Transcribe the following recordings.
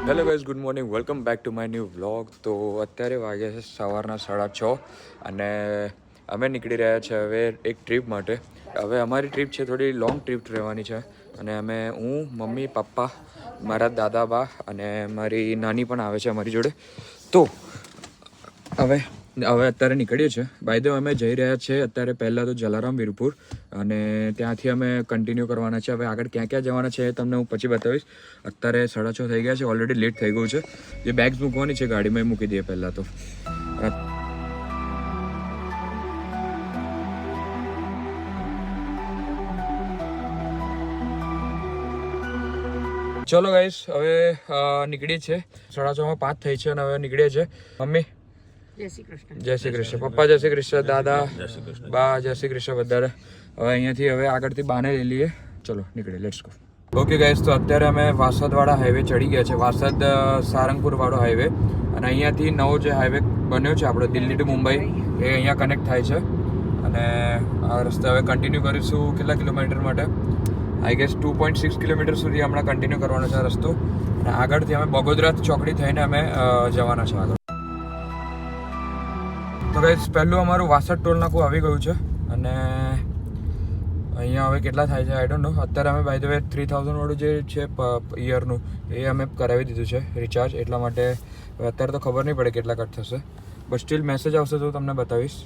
Hello guys, good morning, welcome back to my new vlog. તો અત્યારે વાગ્યા છે સવારના 6:30 અને અમે નીકળી રહ્યા છે હવે એક ટ્રીપ માટે. હવે અમારી ટ્રીપ છે થોડી લોંગ ટ્રીપ રહેવાની છે અને હું, મમ્મી, પપ્પા, મારા દાદા બા અને મારી નાની પણ આવે છે અમારી જોડે. તો હવે અત્યારે નીકળીએ છીએ. બાય ધ વે અમે જઈ રહ્યા છીએ અત્યારે પહેલાં તો જલારામ વીરપુર અને ત્યાંથી અમે કન્ટિન્યુ કરવાના છે. હવે આગળ ક્યાં ક્યાં જવાના છે એ તમને હું પછી બતાવીશ. અત્યારે 6:30 થઈ ગયા છે, ઓલરેડી લેટ થઈ ગયું છે. જે બેગ્સ મૂકવાની છે ગાડીમાં એ મૂકી દઈએ પહેલાં તો. ચલો ગાઈસ, હવે નીકળીએ છીએ. 6:30 થઈ છે અને હવે નીકળીએ છીએ. મમ્મી જય શ્રી કૃષ્ણ. જય શ્રી કૃષ્ણ. પપ્પા જય શ્રી કૃષ્ણ. દાદા બા જય શ્રી કૃષ્ણ. બધા હવે અહીંયાથી હવે આગળથી બાને લઈ લઈએ. ચલો નીકળીએ, લેટ્સ ગો. ઓકે ગાઈસ, તો અત્યારે અમે વાસદવાળા હાઈવે ચડી ગયા છે. વાસદ સારંગપુર વાળો હાઈવે. અને અહીંયાથી નવો જે હાઈવે બન્યો છે આપણો દિલ્હી ટુ મુંબઈ, એ અહીંયા કનેક્ટ થાય છે. અને આ રસ્તે હવે કન્ટિન્યુ કરીશું કેટલા કિલોમીટર માટે? આઈ ગેસ 2.6 કિલોમીટર સુધી હમણાં કન્ટિન્યુ કરવાનો છે આ રસ્તો. અને આગળથી અમે બગોદરા ચોકડી થઈને અમે જવાના છે આગળ. તો ગાઈસ, પહેલું અમારું વાસદ ટોલ નાકું આવી ગયું છે અને અહીંયા હવે કેટલા થાય છે આઈ ડોન્ટ નો. અત્યારે અમે બાય ધ વે 3000 વાળું જે છે યરનું એ અમે કરાવી દીધું છે રિચાર્જ. એટલા માટે અત્યારે તો ખબર નહીં પડે કેટલા કટ થશે, બટ સ્ટીલ મેસેજ આવશે તો તમને બતાવીશ.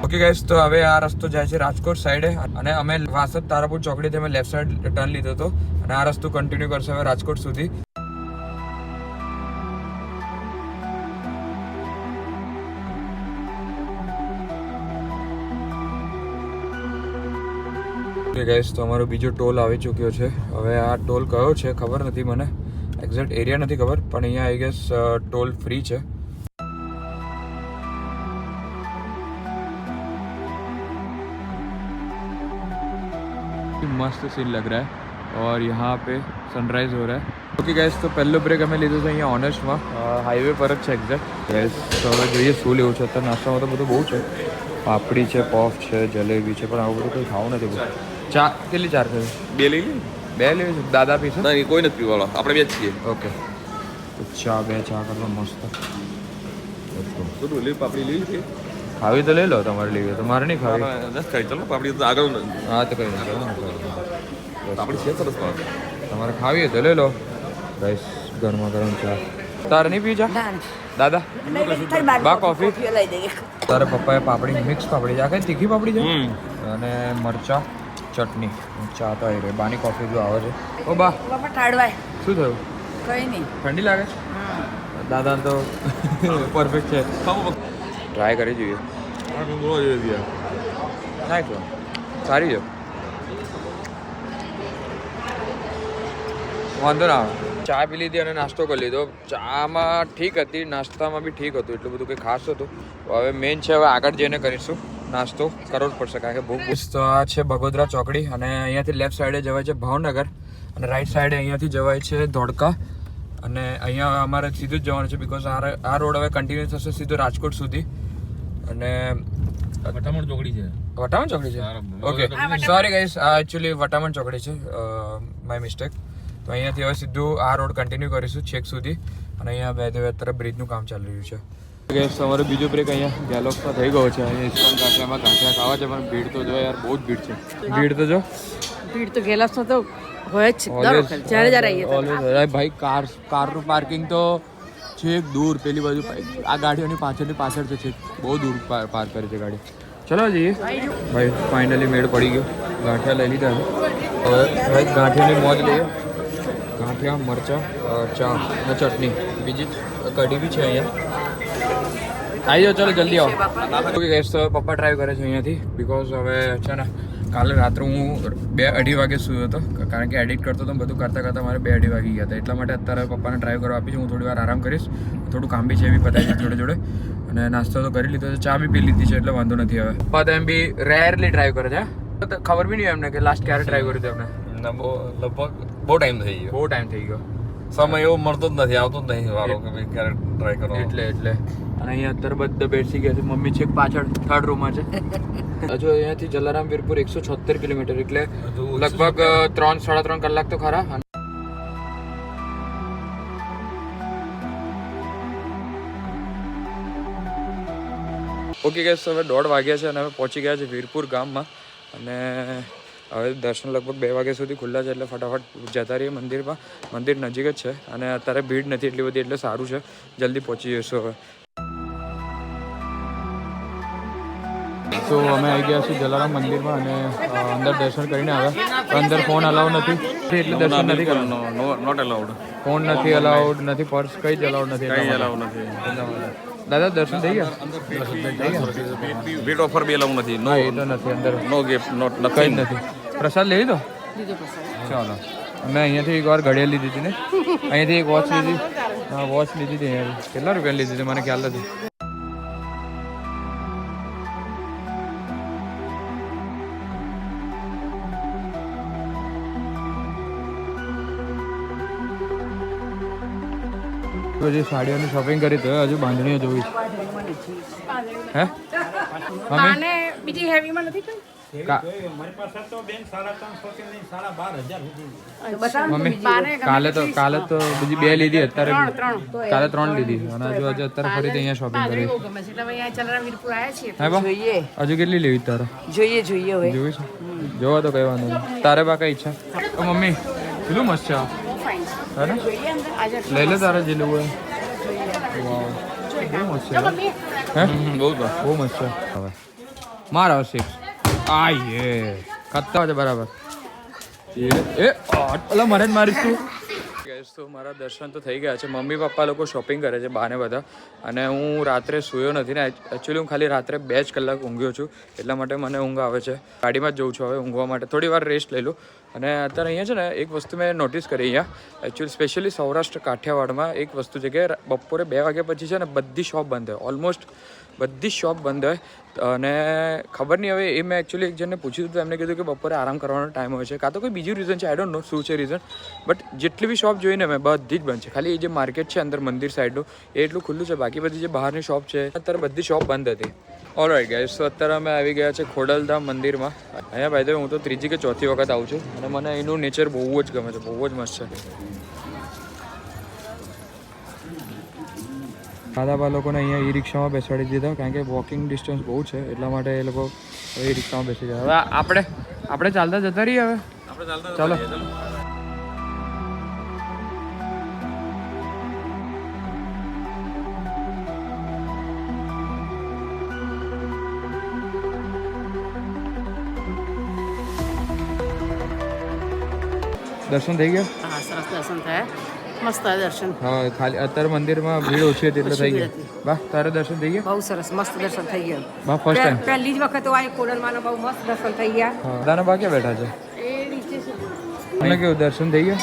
ઓકે ગાઈસ, તો હવે આ રસ્તો જાય છે રાજકોટ સાઈડે અને અમે વાસદ તારાપુર ચોકડીથી અમે લેફ્ટ સાઈડ ટર્ન લીધો હતો અને આ રસ્તો કન્ટિન્યુ કરશે હવે રાજકોટ સુધી. ગાઈસ, તો અમારો બીજો ટોલ આવી ચૂક્યો છે. હવે આ ટોલ કયો છે ખબર નથી મને, એક્ઝેક્ટ એરિયા નથી ખબર, પણ અહીંયા આઈ ગેસ ટોલ ફ્રી છે. मस्त सीन लग रहा है और यहाँ पे सनराइज हो रहा है. ओके गाइस, तो પહેલો બ્રેક અમે લીધો છે અહીંયા ઓનેસ્ટમાં, હાઈવે પર જ છે એક્ઝેક્ટ. ગાઈસ, તો હવે જોઈએ શું લેવું છે. અત્યારે નાસ્તામાં તો બધું બહુ છે, પાપડી છે, પફ છે, જલેબી છે, પણ આવું બધું કંઈ ખાવું નથી. બધું ચા કેટલી ચાર કરી? બે લઈ લે. બે લેવી છે? દાદા પીશે? ના, કોઈ નથી પીવાળો, આપણે બે જ છીએ. ઓકે, તો ચા બે ચા કરો મસ્ત. શું લે? પાપડી લઈ લે. ખાવી તો લઈ લો, તમારે લેવી તો. મારે નહીં ખાવી. નથી ખાઈ, ચલો પાપડી તો આગળ. હા તો કંઈ નહીં, પાપડી છે સરસ. તમારે ખાવી હોય તો લઈ લો. ગાઈસ, ગરમા ગરમ ચા. તારે નહીં પી ચા? દાદા બા કોફી. તારે પપ્પાએ પાપડી, મિક્સ પાપડી છે. આ કઈ તીખી પાપડી છે અને મરચા ચટણી. ચા તો આવી રહી. બાની કોફી જો આવે છે. ઓ બા, શું થયું? કઈ નહીં. ઠંડી લાગે? દાદા તો પરફેક્ટ છે. ટ્રાય કરી જોઈએ. નાઈસ, સારી છે. વાંધો ના આવે. ચા પી લીધી અને નાસ્તો કરી લીધો. ચામાં ઠીક હતી, નાસ્તામાં બી ઠીક હતું, એટલું બધું કંઈ ખાસ હતું. હવે મેઇન છે હવે આગળ જઈને કરીશું નાસ્તો. કરવો જ પડશે કારણ કે બહુ. તો આ છે બગોદરા ચોકડી અને અહીંયાથી લેફ્ટ સાઈડે જવાય છે ભાવનગર અને રાઈટ સાઈડે અહીંયાથી જવાય છે ધોળકા. અને અહીંયા અમારે સીધું જ જવાનું છે બિકોઝ આ રોડ હવે કન્ટિન્યુ થશે સીધું રાજકોટ સુધી. અને વટામણ ચોકડી છે. વટામણ ચોકડી છે? ઓકે, સોરી ગાઈસ, આ એકચ્યુઅલી વટામણ ચોકડી છે, માય મિસ્ટેક. તો અહીંયાથી હવે સીધું આ રોડ કન્ટિન્યુ કરીશું છેક સુધી. અને અહીંયા બે અત્યારે બ્રિજનું કામ ચાલી રહ્યું છે. ગેસ, અમારો બીજો બ્રેક અહીંયા ગેલોક્સમાં થઈ ગયો છે. અહીંયા ઇસ્કોન ગાંઠિયામાં ગાંઠિયા ખાવા છે, પણ ભીડ તો જો યાર, બહુ જ ભીડ છે. ભીડ તો જો, ભીડ તો ગેલાસમાં તો હોય જ છે દર વખત જ્યારે જ્યારે આવીએ. ઓલવેઝ ભાઈ. કારનું પાર્કિંગ તો છેક દૂર પેલી બાજુ, આ ગાડીઓની પાછળ છે, છેક બહુ દૂર પાર્ક કરી છે ગાડી. ચલો જઈએ ભાઈ. ફાઇનલી મેળ પડી ગયો. ગાંઠિયા લઈ લીધા છે. હવે ભાઈ ગાંઠિયાની મોજ લઈએ. ગાંઠિયા, મરચાં, ચા અને ચટણી, બીજી કઢી બી છે અહીંયા. આવી જાઓ, ચલો જલ્દી આવો. ઓકે ગાઈસ, તો પપ્પા ડ્રાઈવ કરે છે અહીંયાથી બિકોઝ હવે છે ને કાલે રાત્રે હું 2-2:30 વાગે સૂયો હતો કારણ કે એડિટ કરતો હતો. બધું કરતાં મારે 2-2:30 વાગી ગયા હતા. એટલા માટે અત્યારે પપ્પાને ડ્રાઈવ કરવા આપી છે. હું થોડી વાર આરામ કરીશ, થોડું કામ બી છે એ બી પતાવી દઈશ જોડે. અને નાસ્તો તો કરી લીધો છે, ચા બી પી લીધી છે, એટલે વાંધો નથી. હવે પપ્પા તો એમ બી રેરલી ડ્રાઈવ કરે છે. ખબર બી નહીં એમને કે લાસ્ટ ક્યારે ડ્રાઈવ કર્યું હતું એમને. લગભગ બહુ ટાઈમ થઈ ગયો. બહુ ટાઈમ થઈ ગયો. સમય એવો મળતો જ નથી, આવતો જ નહીં વારો કે ભાઈ ક્યારે ટ્રાય કરો. એટલે અને અહીંયા અત્યારે બધા બેસી ગયા છે. મમ્મી છેક પાછળ થર્ડ રૂમમાં છે. હજુ અહીંયાથી જલારામ વીરપુર 176 કિલોમીટર, એટલે લગભગ 3-3.5 કલાક તો ખરા. ઓકે ગાઈસ, હવે 1:30 વાગ્યા છે અને હવે પહોંચી ગયા છે વીરપુર ગામમાં. અને હવે દર્શન લગભગ 2 વાગ્યા સુધી ખુલ્લા છે, એટલે ફટાફટ જતા રહીએ મંદિરમાં. મંદિર નજીક જ છે અને અત્યારે ભીડ નથી એટલી બધી, એટલે સારું છે, જલ્દી પહોંચી જઈશું હવે. તો અમે આવી ગયા છીએ જલારામ મંદિરમાં અને અંદર દર્શન કરીને આવ્યા. અંદર ફોન અલાઉડ નથી, એટલે દર્શન નથી કરવાનું. Not allowed. ફોન નથી અલાઉડ, નથી પર્સ, કઈ જ અલાઉડ નથી. દાદા દર્શન થઈ ગયા? વેટ ઓફર બી અલાઉડ નથી. નો, એ તો નથી અંદર. નો ગિફ્ટ, નોટ કઈ જ નથી. પ્રસાદ લઈ લીધો? ચાલો. અમે અહીંયાથી એક વાર ઘડિયાળ લીધી હતી ને, અહીંયાથી એક વોચ લીધી. હા, વોચ લીધી હતી અહીંયાથી. કેટલા રૂપિયા લીધી હતી મને ખ્યાલ નથી. હજી સાડીઓની શોપિંગ કરી તો હજુ બાંધણીઓ જોવી છે. હે આને બીજી હેવીમાં નથી કઈ? મમ્મી કાલે તો બીજી 2 લીધી, અત્યારે કાલે 3 લીધી અને હજુ અત્યારે ફરીથી અહીંયા શોપિંગ કરી. હે બા, હજુ કેટલી લેવી તારે? જોઈએ હવે જોવી છે? જોવા તો કઈ વાંધો નહીં. તારે બા કઈ ઈચ્છા? મમ્મી કેટલું મસ્ત છે આ, હે ને? લઈ લે તારે જે લેવું હોય. વાવ, બહુ મસ્ત છે. હે બહુ મસ્ત છે. હવે માર આવશે. આયે કત્તા છે બરાબર. અલા મને જ મારીશ તું. તો મારા દર્શન તો થઈ ગયા છે. મમ્મી પપ્પા લોકો શોપિંગ કરે છે બાને બધા, અને હું રાત્રે સૂયો નથી ને. એકચ્યુઅલી હું ખાલી રાત્રે 2 જ કલાક ઊંઘ્યો છું, એટલા માટે મને ઊંઘ આવે છે. ગાડીમાં જ જઉં છું હવે ઊંઘવા માટે, થોડી વાર રેસ્ટ લઈ લઉં. અને અત્યારે અહીંયા છે ને એક વસ્તુ મેં નોટિસ કરી અહીંયા, એકચ્યુઅલી સ્પેશિયલી સૌરાષ્ટ્ર કાઠિયાવાડમાં એક વસ્તુ છે કે બપોરે 2 વાગ્યા પછી છે ને બધી શોપ બંધ હોય, ઓલમોસ્ટ બધી શોપ બંધ હોય. અને ખબર નહીં હવે, એ મેં એકચ્યુઅલી એક જણને પૂછ્યું હતું, એમને કીધું કે બપોરે આરામ કરવાનો ટાઈમ હોય છે, કાં તો કોઈ બીજું રીઝન છે, આઈ ડોન્ટ નો શું છે રીઝન. બટ જેટલી બી શોપ જોઈને મેં બધી જ બંધ છે. ખાલી એ જે માર્કેટ છે અંદર મંદિર સાઈડનું એ એટલું ખુલ્લું છે, બાકી બધી જે બહારની શોપ છે અત્યારે બધી શોપ બંધ હતી. ઓલરાઈટ ગાઈસ, તો અત્યારે અમે આવી ગયા છે ખોડલધામ મંદિરમાં. અહીંયા ભાઈ હું તો 3જી કે 4થી વખત આવું છું અને મને એનું નેચર બહુ જ ગમે છે, બહુ જ મસ્ત છે. દાદાબા લોકોને અહીંયા ઈ રિક્ષામાં બેસાડી દીધા, કારણ કે વોકિંગ ડિસ્ટન્સ બહુ છે, એટલા માટે એ લોકો ઈ રિક્ષામાં બેસી ગયા. હવે આપણે ચાલતા જતા રહીએ હવે. ચાલો. દર્શન થઈ ગયા? હા, સરસ દર્શન થયા, મસ્ત દર્શન. હા, ખાલી અત્યારે મંદિરમાં ભીડ ઓછી હતી એટલે થઈ ગયા. બા તારે દર્શન થઈ ગયા? બહુ સરસ મસ્ત દર્શન થઈ ગયા. બા ફર્સ્ટ ટાઈમ પહેલી જ વખત આ કોડલમાંનો બહુ મસ્ત દર્શન થઈ ગયા. હા, દાના બા ક્યાં બેઠા છે? એ નીચે છે. તમને કેવું દર્શન થઈ ગયા?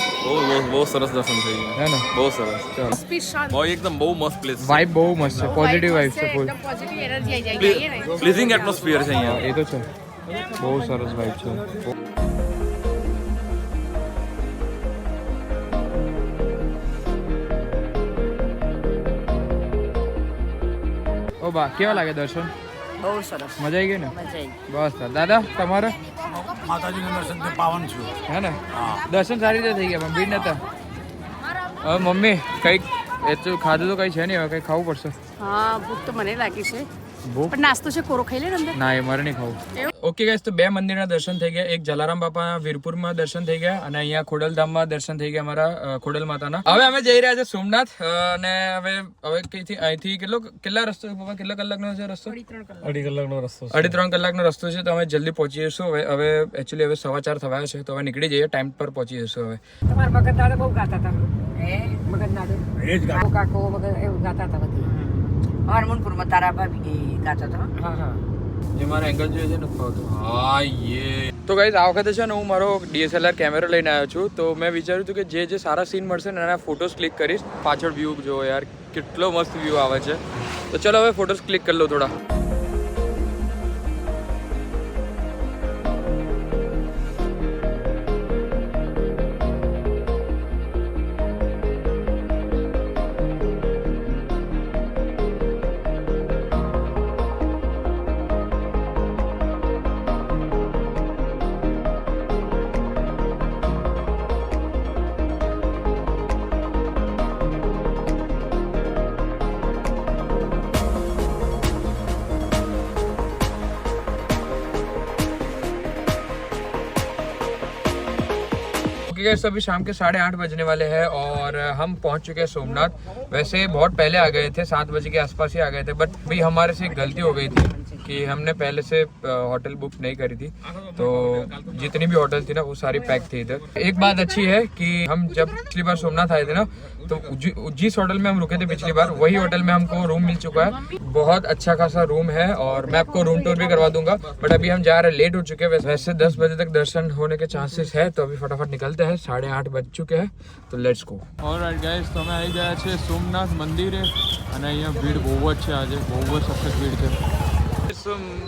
બહુ સરસ દર્શન થઈ ગયા. હે ને? બહુ સરસ. ચાલો. બહુ એકદમ બહુ મસ્ત પ્લેસ. વાઇબ બહુ મસ્ત છે, પોઝિટિવ વાઇબ છે ફૂલ. પોઝિટિવ એનર્જી આવી જાય ને. પ્લીઝિંગ એટમોસ્ફિયર છે અહીંયા. એ તો છે, બહુ સરસ વાઇબ છે. ઓ બા કેવા લાગે દર્શન? બહુ સરસ, મજા આવી ગઈ ને? મજા આવી. બસ દાદા તમારે? માતાજીના દર્શન પાવન છું. હે ને? દર્શન સારી રીતે થઈ ગયા પણ ભીડ નતા. હવે મમ્મી કંઈક ખાધું તો કંઈ છે નહીં, હવે કંઈ ખાવું પડશે. હા, ભૂખ તો મને લાગી છે, ભૂખ પણ નાસ્તો છે, કોરો ખાઈ લે ને અંદર. ના, એ મારે નહીં ખાવું. ઓકે ગાઈસ, તો 2 મંદિરના દર્શન થઈ ગયા. એક જલારામ બાપાના વીરપુરમાં દર્શન થઈ ગયા અને અહીંયા ખોડલધામમાં દર્શન થઈ ગયા અમારા ખોડલ માતાના. હવે અમે જઈ રહ્યા છે સોમનાથ અને હવે અહીંથી કેટલા રસ્તો છે બાબા? કેટલા કલાકનો છે રસ્તો? 2.5 કલાકનો રસ્તો. 2.5-3 કલાકનો રસ્તો છે, તો અમે જલ્દી પહોંચી જઈશું. હવે એકચ્યુઅલી હવે 4:15 થવાયા છે, તો હવે નીકળી જઈએ, ટાઈમ પર પહોંચી જઈશું. હવે તમારા મગજ દાદા બહુ ગાતા હતા. મગજ દાદા એ જ ગાતા. કાકો મગજ એવું ગાતા હતા બધી. હરમોનપુરમાં તારા ભાભી ગાતા હતા. હા, જે મારા એંગલ જોઈએ છે ને હા યે. તો ગાઈઝ આ વખતે છે ને હું મારો DSLR કેમેરો લઈને આવ્યો છું, તો મેં વિચાર્યું હતું કે જે સારા સીન મળશે ને એના ફોટોસ ક્લિક કરીશ. પાછળ વ્યૂ જો યાર, કેટલો મસ્ત વ્યૂ આવે છે. તો ચલો હવે ફોટોસ ક્લિક કરી લો થોડા. गए अभी शाम के 8:30 बजने वाले हैं और हम पहुंच चुके हैं सोमनाथ। वैसे बहुत पहले आ गए थे, 7 बजे के आसपास ही आ गए थे, बट भाई हमारे से एक गलती हो गई थी कि हमने पहले से होटल बुक नहीं करी थी, तो जितनी भी होटल थी ना वो सारी पैक थी इधर। एक बात अच्छी है कि हम जब पिछली बार सोमनाथ आए थे ना, तो जिस होटल में हम रुके थे पिछली बार वही होटल में हमको रूम मिल चुका है। बहुत अच्छा खासा रूम है और मैं आपको रूम टूर भी करवा दूंगा, बट अभी हम जा रहे हैं, लेट हो चुके हैं। वैसे 10 बजे तक दर्शन होने के चांसेस है, तो अभी फटाफट निकलते हैं। 8:30 बज चुके हैं, तो लेट्स गो। ऑलराइट गाइस, तो અમે આવી ગયા છે સોમનાથ મંદિરે અને અહીંયા ભીડ બહુ જ છે, આજે બહુ જ સખત ભીડ છે।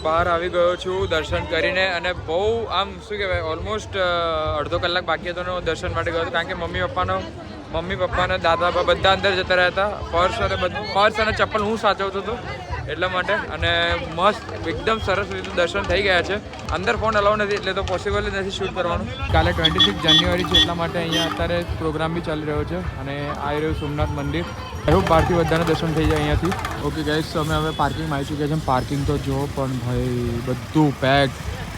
બહાર આવી ગયો છું દર્શન કરીને અને બહુ આમ શું કહેવાય, ઓલમોસ્ટ અડધો કલાક બાકી હતો ને હું દર્શન માટે ગયો હતો, કારણ કે મમ્મી પપ્પાને દાદા બાબા બધા અંદર જતા રહ્યા હતા। પર્સ અને ચપ્પલ હું સાચવતો હતો એટલા માટે, અને મસ્ત એકદમ સરસ રીતે દર્શન થઈ ગયા છે। અંદર ફોન અલાઉ નથી એટલે તો પોસિબલ જ નથી શૂટ કરવાનું। કાલે 26 જાન્યુઆરી છે એટલા માટે અહીંયા અત્યારે પ્રોગ્રામ બી ચાલી રહ્યો છે અને આવી રહ્યું સોમનાથ મંદિર। એવું બહારથી બધાને દર્શન થઈ જાય અહીંયાથી। ઓકે ગાઈસ, તો અમે હવે પાર્કિંગમાં આવી ચૂક્યા છે। પાર્કિંગ તો જો પણ ભાઈ બધું પેક।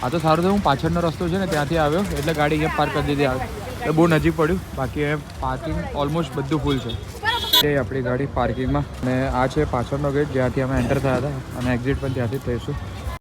આ તો સારું થયું હું પાછળનો રસ્તો છે ને ત્યાંથી આવ્યો એટલે ગાડી અહીંયા પાર્ક કરી દીધી આવે, એટલે બહુ નજીક પડ્યું। બાકી પાર્કિંગ ઓલમોસ્ટ બધું ફૂલ છે। એ આપણી ગાડી પાર્કિંગમાં, અને આ છે પાછળનો ગેટ જ્યાંથી અમે એન્ટર થયા હતા અને એક્ઝિટ પણ ત્યાંથી થઈશું।